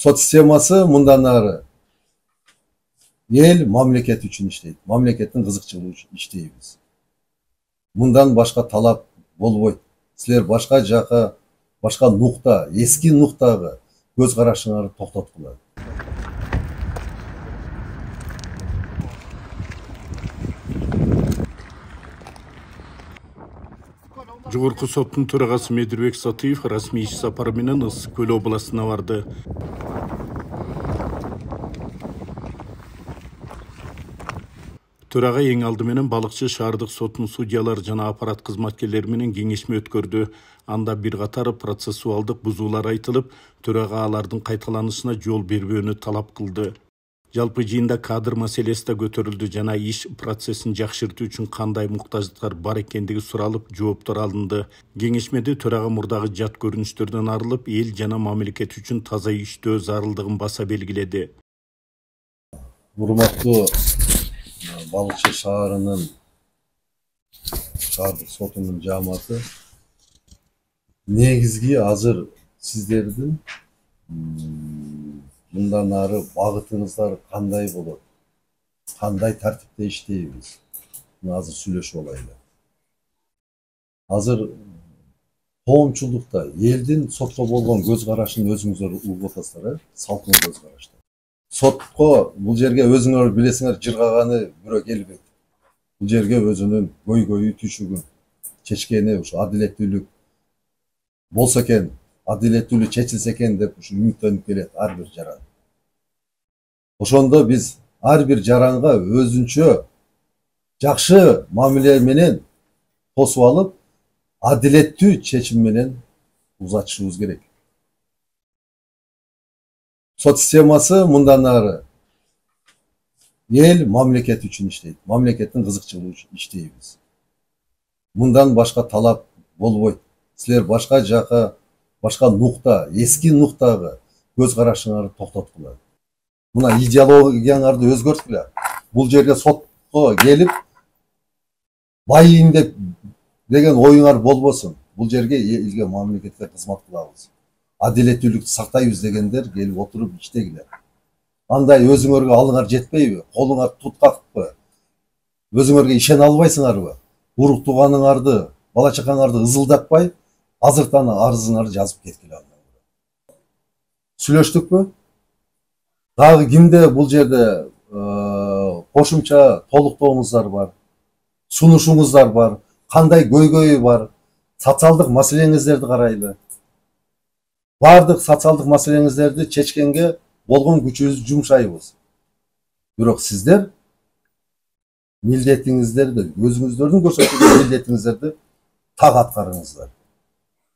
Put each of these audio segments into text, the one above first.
Сот системасы мындан ары ел мамлекет үчүн иштейт. Мамлекеттин кызыкчылыгы үчүн иштейбиз. Мындан башка талап болбойт. Силер башка жака, башка нукта, эски нуктагы көз карашыңарды токтоткула. Жогорку соттун төрагасы Медирбек Сатыев расмий иш сапары менен Ысык Көл областына барды. Төрага эң алды менен Балыкчы шаардык сотунун судьялары жана аппарат кызматкерлери менен кеңешме өткөрдү. Анда бир катар процессуалдык бузуулар айтылып, төрага алардын кайталанышына жол бербөөнү талап кылды. Жалпы жыйында кадр маселеси да көтөрүлдү жана иш процессин жакшыртуу үчүн кандай муктаждыктар бар экендиги суралып, жооптор алынды. Кеңешмеде төрага мурдагы жат көрүнүштөрдөн арылып, эл жана мамлекет үчүн таза иштөө зарылдыгын баса белгиледи. Урматтуу Балыкчы шаарынын шаардык сотунун жааматы, негизги азыр сиздердин мындан ары багытыңыздар кандай болот? Кандай тартипте иштейбиз? Азыр сүйлөшүп алайлы. Азыр коомчулукта элдин сотко болгон көз карашын өзүңүздөр угуп атасыздар, салкын көз карашты. Сотко бул жерге өзүңөр билесиңер жыргаганы бирөө келбейт. Бул жерге өзүнүн көйгөйү, түйшүгүн чечкени, ушу адилеттүүлүк болсо экен, адилеттүүлүк чечилсе экен деп ушу үмүттөнүп келет ар бир жаран. Ошондо биз ар бир жаранга өзүнчө жакшы мамиле менен косуп алып, адилеттүү чечим менен узатышыбыз керек. Сот системасы мындан ары ел мамлекет үчүн иштейт. Мамлекеттин кызыкчылыгы үчүн иштейбиз. Мындан башка талап болбойт. Силер башка жака, башка нукта, эски нуктагы көз карашыңарды токтоткула. Мына идеологияңарды өзгөрткүлө. Бул жерге сотко келип байыйын деген оюңар болбосун. Бул жерге элге, мамлекетке кызмат кылабыз. Адилеттүүлүктү сактайбыз дегендер келип отуруп иштегиле. Андай өзүңөргө алыңар жетпейби? Колуңар туткакпы? Өзүңөргө ишене албайсыңарбы? Урук тууганыңарды, бала чакаңарды ызылдатпай, азыртан арызыңарды жазып кеткиле. Сүйлөштүкпү? Дагы кимде бул жерде кошумча толуктооңуздар бар, сунушуңуздар бар, кандай көйгөйү бар, социалдык маселеңиздерди карайлы. Бардык социалдык маселеңиздерди чечкенге болгон күчүбүздү жумшайбыз. Бирок сиздер милдетиңиздерди, өзүңүздөрдүн көрсөткөн милдетиңиздерди так аткарыңыздар.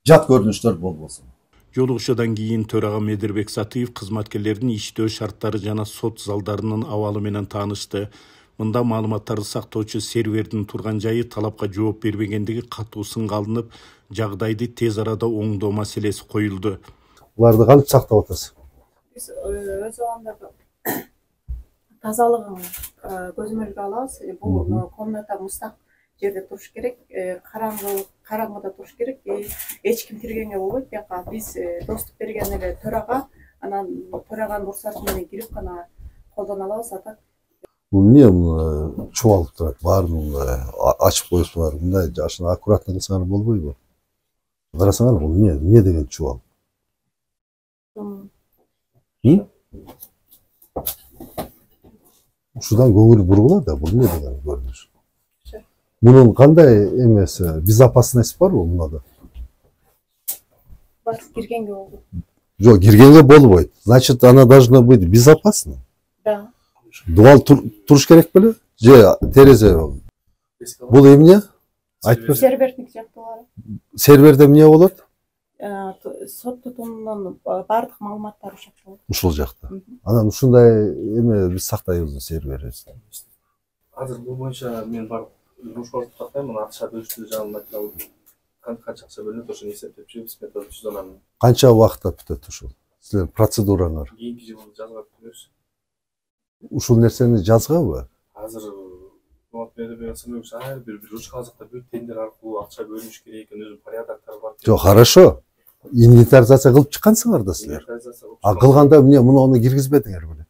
Жат көрүнүштөр болбосун. Жолугушуудан кийин төрага Медирбек Сатыев кызматкерлердин иштөө шарттары жана сот залдарынын абалы менен таанышты. Мында маалыматтарды сактоочу сервердин турган жайы талапка жооп бербегендиги катуу сынга алынып, жагдайды тез арада оңдоо маселеси коюлду. Буларды кантип сактап атасыз? Биз өз абалында тазалыгын көзөмөлгө алабыз. Бул комната мустак жерде туруш керек, караңгыда туруш керек. Эч ким киргенге болбойт. Бияка биз доступ берген эле төрага, анан төраганын уруксаты менен кирип гана колдоно алабыз. Атак бул эмне чубалып турат, баарын ачып коесуңар, мындай жашын аккуратно кылсаңар болбойбу? Карасаңар, бул эмне деген чубал? Ушудан көңүл бургула да, бул эмне деген көрүнүш? Мунун кандай эмеси, безопасность барбы мунда? бар, киргенге болбойт. Жок, киргенге болбойт. Значит, она должна быть безопасна. Да. Дуал туруш керек беле? Же терезе. Бул эмне? Айтып берсең. Сервердик жактылары. Серверде эмне болот? Сот тутумунун бардык маалыматтары ушул жакта болот. Ушул жакта. Анан ушундай эме биз сактайбыз серверибизди. Азыр бул боюнча мен барып жумушка тактайм, мына акча бөлүштү жаңы айтылды. Канча акча бөлүнөт, ошону эсептеп чыгып, метод түзөм. Канча убакытта бүтөт ушул? Силердин процедураңар? Кийинки жылы жазга бүтөбүз. Ушул нерсени жазгабы? Азыр ар бир ручка азыкта бүт тендер аркылуу акча бөлүнүш керек экен, өзү порядоктор бар. Жок, хорошо. Инвентаризация кылып чыккансыңар да силер. А кылганда эмне муну киргизбедиңер беле?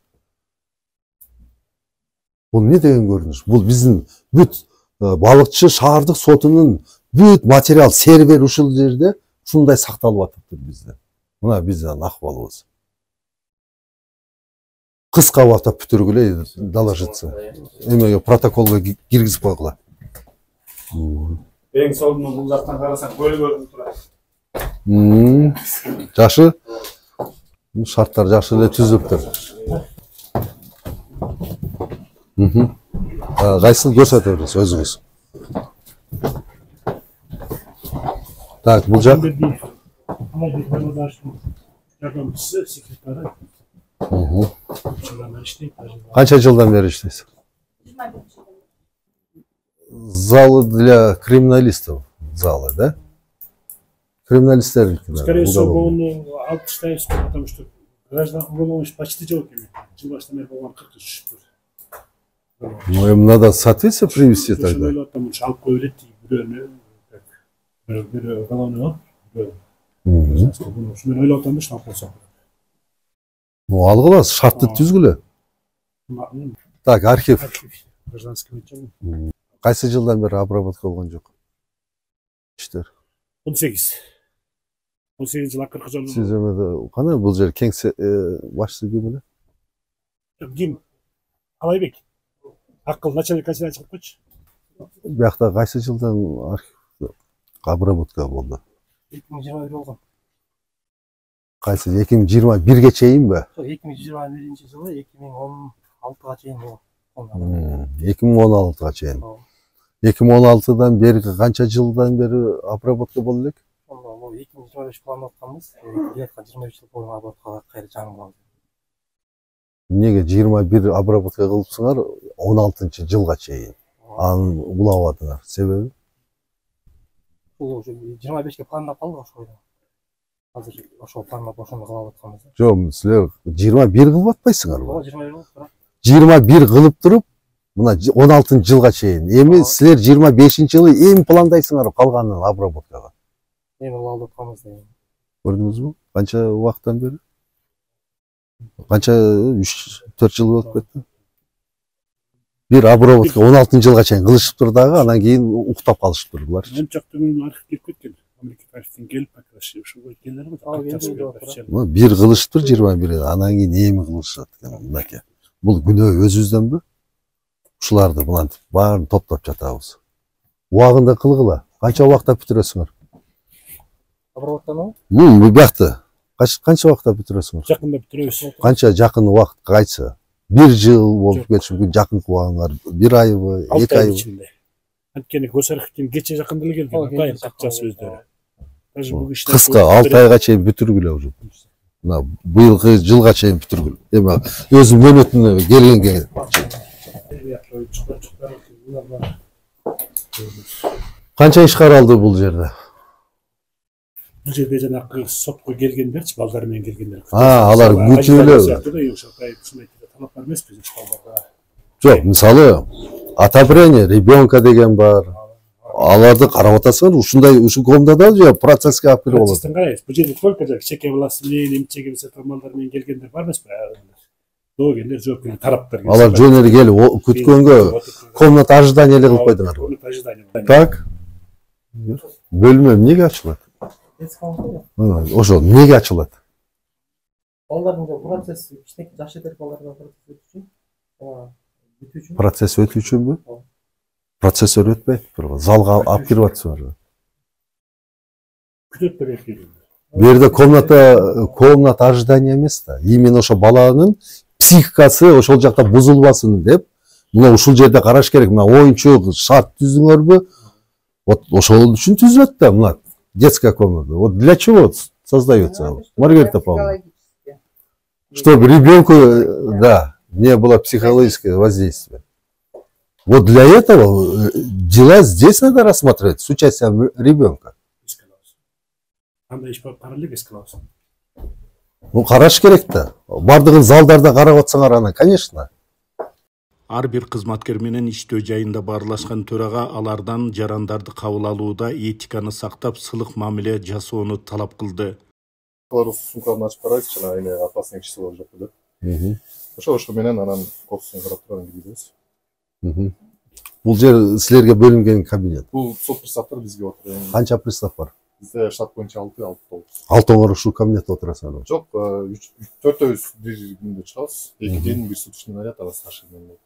Бул не деген көрүнүш? Бул биздин бүт балыкчы шаардык сотунун бүт материал сервер ушул жерде ушундай сакталып атыптыр бизде. Мына биздин акыбалыбыз. Кыска убакытта бүтүргүлө доложиться. Эмеге протоколго киргизип койгула. Эң солдун бул жактан карасаң көл көрүнүп турат. Жакшы. Шарттар жакшы эле түзүлүптүр. Кайсыл көрсөтөбүз өзүңүз. Так, бул жак. Канча жылдан бери иштейсиз? Залы для криминалистов. Залы, да? Криминалисттер. Скорее всего, он алып таштайбыз, потому что граждан уголовный почти жок эми. Жыл башынан бери болгон 40 түшүптүр. Ну, им надо соответствие привести тогда. Алып кое берет, бирөө уголовный бар. Мен ойлоп атам да шалп болсо. Ну, алгыла, шартты түзгүлө. Так, архив. Гражданский мечем. Кайсы жылдан бери обработка болгон жок? Иштер. 18 жыл акыркы жолу. Сиз эмеде кана бул жер кеңсе башчысы ким эле? Ким? Алайбек. Акыл начальник качан чыгып койчу. Биякта кайсы жылдан архив обработка болду? 2021 болгон. Кайсы 2021ге чейинби? 2021 жылы 2016га чейин болгон. 2016га чейин. 2016дан бери канча жылдан бери обработка болду элек? Бул 2025 пландап атканбыз. 23 жыл бойы обработкага кайра жаңы калды. Эмнеге 21 обработка кылыпсыңар 16-жылга чейин? Анын улап атыңар. Себеби? Бул 25ке пландап калдык ошол. Азыр ошол пландап ошону кылып атканбыз. Жок, силер 21 кылып атпайсыңарбы? 21 болуп турат. 21 кылып туруп, мына 16-жылга чейин. Эми силер 25-жылы эми пландайсыңар калганын обработкага. Эми кылып атканбыз да. Көрдүңүзбү? Канча убакыттан бери? Канча 3-4 жыл болуп кетти. Бир обработка 16-жылга чейин кылышыптыр дагы, анан кийин уктап калышыптыр булар. Мен жактын архив келип кеткен. Мамлекет архивден келип акрашы ушуга келдер го. Бир кылышыптыр 21, анан кийин эми кылышат экен мынакей. Бул күнөө өзүбүздөнбү? Ушуларды булантып баарын топтоп жатабыз. Убагында кылгыла. Канча убакытта бүтүрөсүңөр? Обработканы? Бул биякта. Канча убакытта бүтүрөсүңөр? Жакында бүтүрөбүз. Канча жакын убакыт кайсы? 1 жыл болуп кетиши мүмкүн, жакынкы убагыңар 1 айбы, 2 айбы? Анткени Госархивден кече жакында эле келген. Атайын катчасы өздөрү. Даже бул кишилер Кыска 6 айга чейин бүтүргүлө уже. Мына быйылкы жылга чейин бүтүргүлө. Эми өзү мөөнөтүнө келгенге. Канча иш каралды бул жерде? Бул жерде жанагы сотко келгендерчи, балдар менен келгендер. Алар бүтүлө. Талап бар эмеспиз ушуларга. Жок, мисалы отобрение ребенка деген бар. Аларды карап атасыңар, ушундай ушу комнада же процесске алып кирип болот. Процесстен карайбыз. Бул жерде сколько жак чеке власти менен, эмчеге балдар менен келгендер бар эмеспи? Доогендер, жоопкерлер, тараптар. Алар жөн эле келип күткөнгө комната ожидания эле кылып койдуңар. Так. Бөлмө эмнеге ачылат? Ошол эмнеге ачылат? Балдардын процесс кичинекей жаш этер балдарга процесс өтүшүн. Процесс өтүү үчүнбү? Процессор өтпөйт. Залга алып кирип атсыңар. Күтөп берет. Бу жерде комната ожидания эмес да. Именно ошо баланын психикасы ошол жакта бузулбасын деп, мына ушул жерде караш керек. Мына оюнчук шарт түздүңөрбү? Вот ошол үчүн түзүлөт да, мына детская комната. Вот для чего создается, Маргарита Павловна? Чтобы ребенку, да, не было психологического воздействия. Вот для этого дела здесь надо рассматривать с участием ребенка. Ну, караш керек да. Бардыгын залдарда карап атсаңар анан, конечно. Ар бир кызматкер менен иштөө жайында баарлашкан төрага алардан жарандарды кабыл алууда этиканы сактап, сылык мамиле жасоону талап кылды. белорус сумканы ачып карайбыз, жана эме опасный кишиси бар жокпу деп. Ошо менен анан кокустун карап турган кийдебиз. Бул жер силерге бөлүнгөн кабинет. Бул сот приставдар бизге отуруyor. Канча пристав бар? Бизде штат боюнча 6 Алтоңор ушул кабинетте отурасыңар. Жок, 4-өбүз бир күндө чыгабыз. Экиден бир суточный наряд, анан старший менен.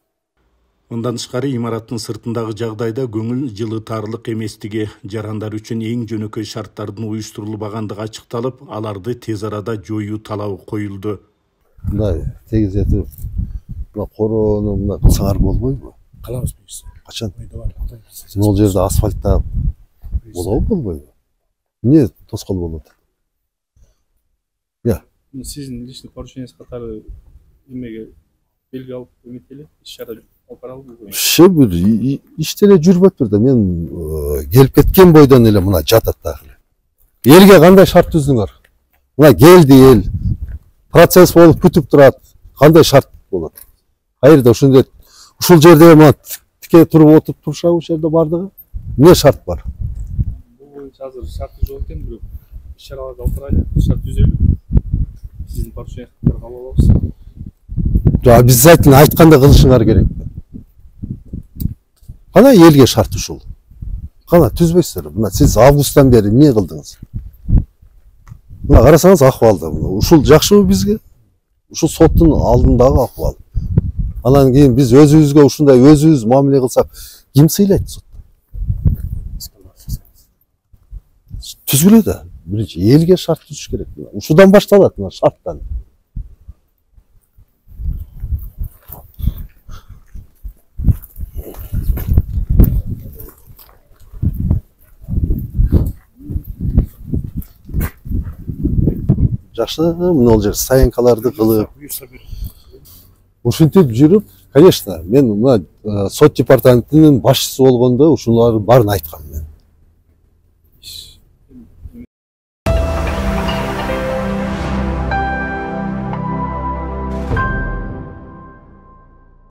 Мындан тышкары имараттын сыртындагы жагдайда көңүл жылытарлык эместиги, жарандар үчүн эң жөнөкөй шарттардын уюштурулбагандыгы ачыкталып, аларды тез арада жоюу талабы коюлду. Мындай тегиз этип, мына короону мына кылсаңар болбойбу? Калабыз буюрса. Качан? Ойдо бар. Бул жерде асфальтта болобу болбойбу? Эмне тоскоол болот? Сиздин личный поручениңиз катары эмеге белги алып эметели, иш-чара алып барабызбы? Бир иште эле жүрүп атпыр да, мен келип кеткен бойдон эле мына жатат дагы. Элге кандай шарт түздүңөр? Мына келди эл. Процесс болуп күтүп турат. Кандай шарт болот? Кайерде ушул жерде мына тике туруп отуруп турушабы ушул жерде бардыгы? Эмне шарт бар? Бул боюнча азыр шарты жок экен, бирок иш-чараларды алып барайлы, шарт түзөлүп. Сиздин поручениңизди кабыл алабыз. Обязательно айткандай кылышыңар керек. Кана элге шарт ушул. Кана түзбөйсүздөр. Мына сиз августтан бери эмне кылдыңыз? Мына карасаңыз акыбалда. Ушул жакшыбы бизге? Ушул соттун алдындагы акыбал. Анан кийин биз өзүбүзгө ушундай өзүбүз мамиле кылсак, ким сыйлайт сот? Түзгүлө да. Биринчи элге шарт түзүш керек. Ушудан башталат, мына шарттан. Жакшы, мына ол жер стоянкаларды кылып, ушинтип жүрүп, конечно, мен мына сот департаментинин башчысы болгондо ушулардын баарын айткам.